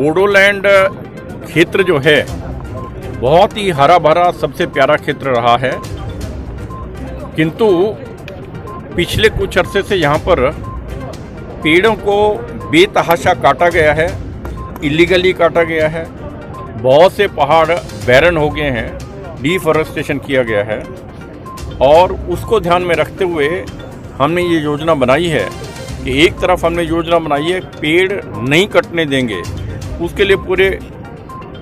बोडोलैंड क्षेत्र जो है बहुत ही हरा भरा सबसे प्यारा क्षेत्र रहा है, किंतु पिछले कुछ अरसे से यहाँ पर पेड़ों को बेतहाशा काटा गया है, इलीगली काटा गया है। बहुत से पहाड़ बैरन हो गए हैं, डिफॉरेस्टेशन किया गया है और उसको ध्यान में रखते हुए हमने ये योजना बनाई है कि एक तरफ हमने योजना बनाई है पेड़ नहीं कटने देंगे, उसके लिए पूरे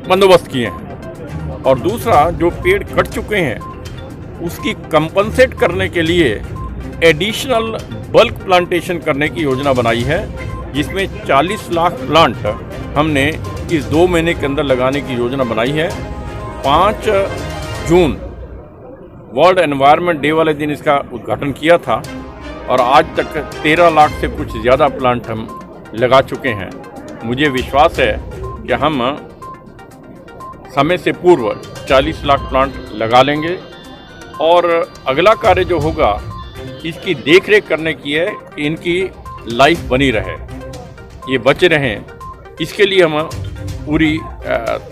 बंदोबस्त किए हैं, और दूसरा जो पेड़ कट चुके हैं उसकी कंपनसेट करने के लिए एडिशनल बल्क प्लांटेशन करने की योजना बनाई है, जिसमें 40 लाख प्लांट हमने इस 2 महीने के अंदर लगाने की योजना बनाई है। 5 जून वर्ल्ड एनवायरनमेंट डे वाले दिन इसका उद्घाटन किया था और आज तक 13 लाख से कुछ ज़्यादा प्लांट हम लगा चुके हैं। मुझे विश्वास है कि हम समय से पूर्व 40 लाख प्लांट लगा लेंगे और अगला कार्य जो होगा इसकी देखरेख करने की है कि इनकी लाइफ बनी रहे, ये बचे रहें, इसके लिए हम पूरी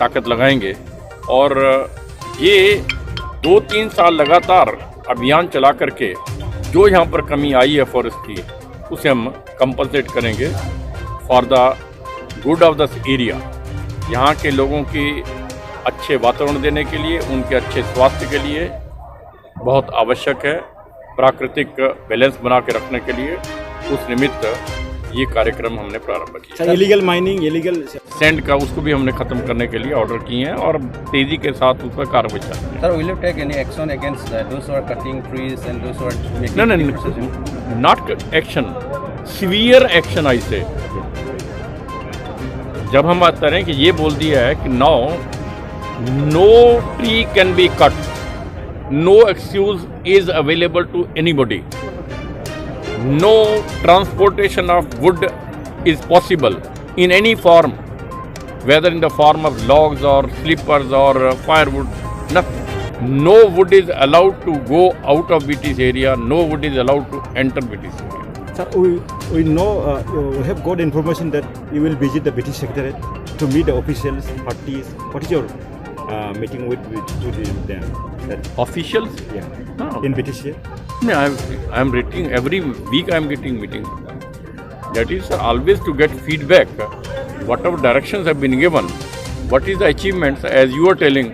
ताकत लगाएंगे। और ये 2-3 साल लगातार अभियान चला करके जो यहाँ पर कमी आई है फॉरेस्ट की, उसे हम कंपनसेट करेंगे for the good of the area. यहाँ के लोगों की अच्छे वातावरण देने के लिए, उनके अच्छे स्वास्थ्य के लिए बहुत आवश्यक है, प्राकृतिक बैलेंस बना के रखने के लिए। उस निमित्त ये कार्यक्रम हमने प्रारंभ किया। इलीगल माइनिंग, इलीगल सैंड का उसको भी हमने खत्म करने के लिए ऑर्डर किए हैं और तेजी के साथ उस पर कार्रवाई चल रही है। Sir, will you take any action against those who are cutting trees and those who are making No, not action, severe action I say। जब हम बात करें कि ये बोल दिया है कि no tree can be cut, no excuse is available to anybody, no transportation of wood is possible in any form, whether in the form of logs or slippers or firewood, no wood is allowed to go out of BT's area, no wood is allowed to enter BT's area. Sir, we know we have got information that you will visit the British Secretariat to meet the officials, parties. What is your meeting with them? Officials? Yeah. No. In British here? No, I am getting every week. I am getting meeting. That is always to get feedback. Whatever directions have been given, what is the achievements, as you are telling,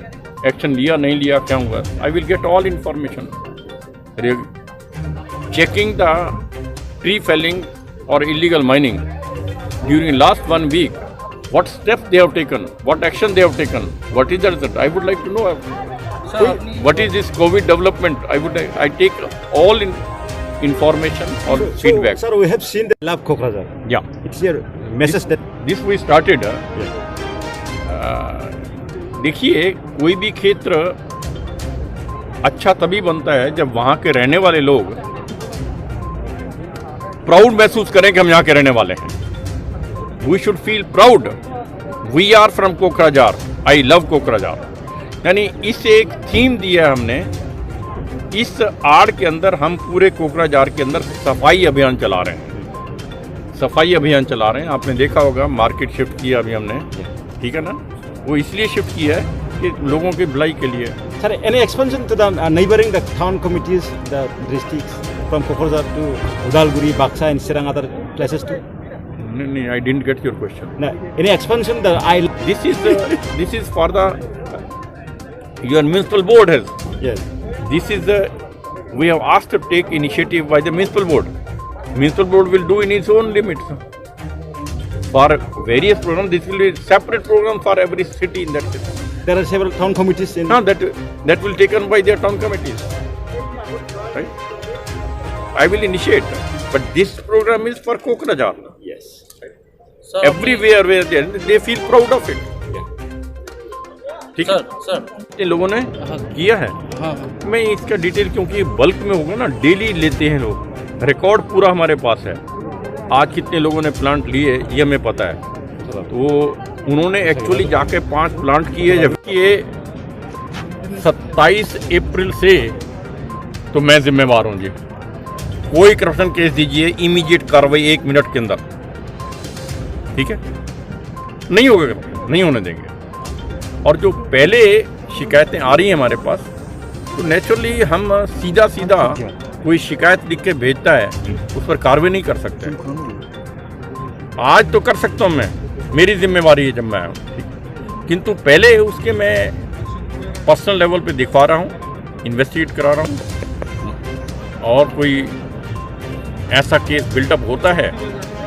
action लिया नहीं लिया क्या हुआ, I will get all information. Checking the tree felling or illegal mining during last 1 week, what steps they have taken, what action they have taken, what is the result, I would like to know. Sir, what is this COVID development, I take all information or feedback. Sir, we have seen the lab Kokrajhar. Yeah. It's your message that This we started. देखिए, कोई भी क्षेत्र अच्छा तभी बनता है जब वहाँ के रहने वाले लोग प्राउड महसूस करें कि हम यहाँ के रहने वाले हैं। We should feel proud, we are from Kokrajhar, I love Kokrajhar. यानी इस एक थीम दिया है हमने। इस आड़ के अंदर हम पूरे कोकराझार के अंदर सफाई अभियान चला रहे हैं, सफाई अभियान चला रहे हैं। आपने देखा होगा मार्केट शिफ्ट किया अभी हमने, ठीक है ना, वो इसलिए शिफ्ट किया है कि लोगों की भलाई के लिए। Sir, any expansion to the neighboring the town committees, the districts from Kokrajhar to Udalguri, Baksa and Serang, other places too? No, I didn't get your question. No, any expansion the This is for the your municipal board has. Yes. This is we have asked to take initiative by the municipal board. Municipal board will do in its own limits. For various programs, this will be separate program for every city in that city. There are several town committees in. No, that will taken by their town committees. Right? I will initiate, but this program is for Kokrajhar. Yes. sir, Everywhere where they feel proud of it. ठीक है, sir, इन लोगों ने किया है। मैं इसका detail, क्योंकि bulk में होगा ना, डेली लेते हैं लोग, रिकॉर्ड पूरा हमारे पास है। आज कितने लोगों ने प्लांट लिए ये हमें पता है। तो उन्होंने एक्चुअली जाके 5 प्लांट किए, जबकि ये 27 अप्रैल से तो मैं जिम्मेवार हूँ जी। कोई करप्शन केस दीजिए, इमीडिएट कार्रवाई 1 मिनट के अंदर, ठीक है। नहीं होगा, नहीं होने देंगे। और जो पहले शिकायतें आ रही हैं हमारे पास, तो नेचुरली हम सीधा कोई शिकायत लिख के भेजता है उस पर कार्रवाई नहीं कर सकते। आज तो कर सकता हूँ मैं, मेरी जिम्मेवारी है जब मैं आया हूँ, किंतु पहले उसके मैं पर्सनल लेवल पे दिखवा रहा हूँ, इन्वेस्टिगेट करा रहा हूँ, और कोई ऐसा केस बिल्डअप होता है,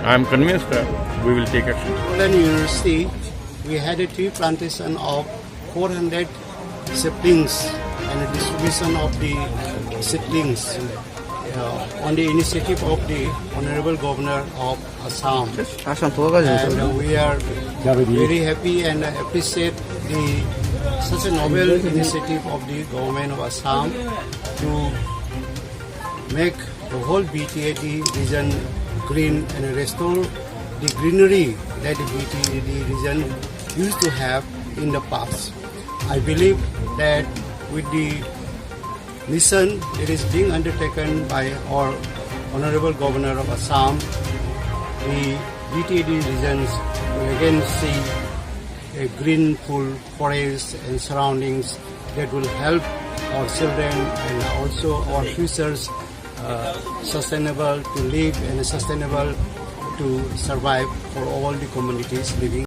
I am convinced we will take action. Poland University, we had a tree plantation of 400 saplings and a distribution of the seedlings on the initiative of the Honorable Governor of Assam. And we are very happy and appreciate such a novel initiative of the government of Assam to make the whole BTAD region green and restore the greenery that the BTAD region used to have in the past. I believe that with the mission that is being undertaken by our Honorable Governor of Assam, the BTAD regions will again see a green full forest and surroundings that will help our children and also our futures sustainable to live and sustainable to survive for all the communities living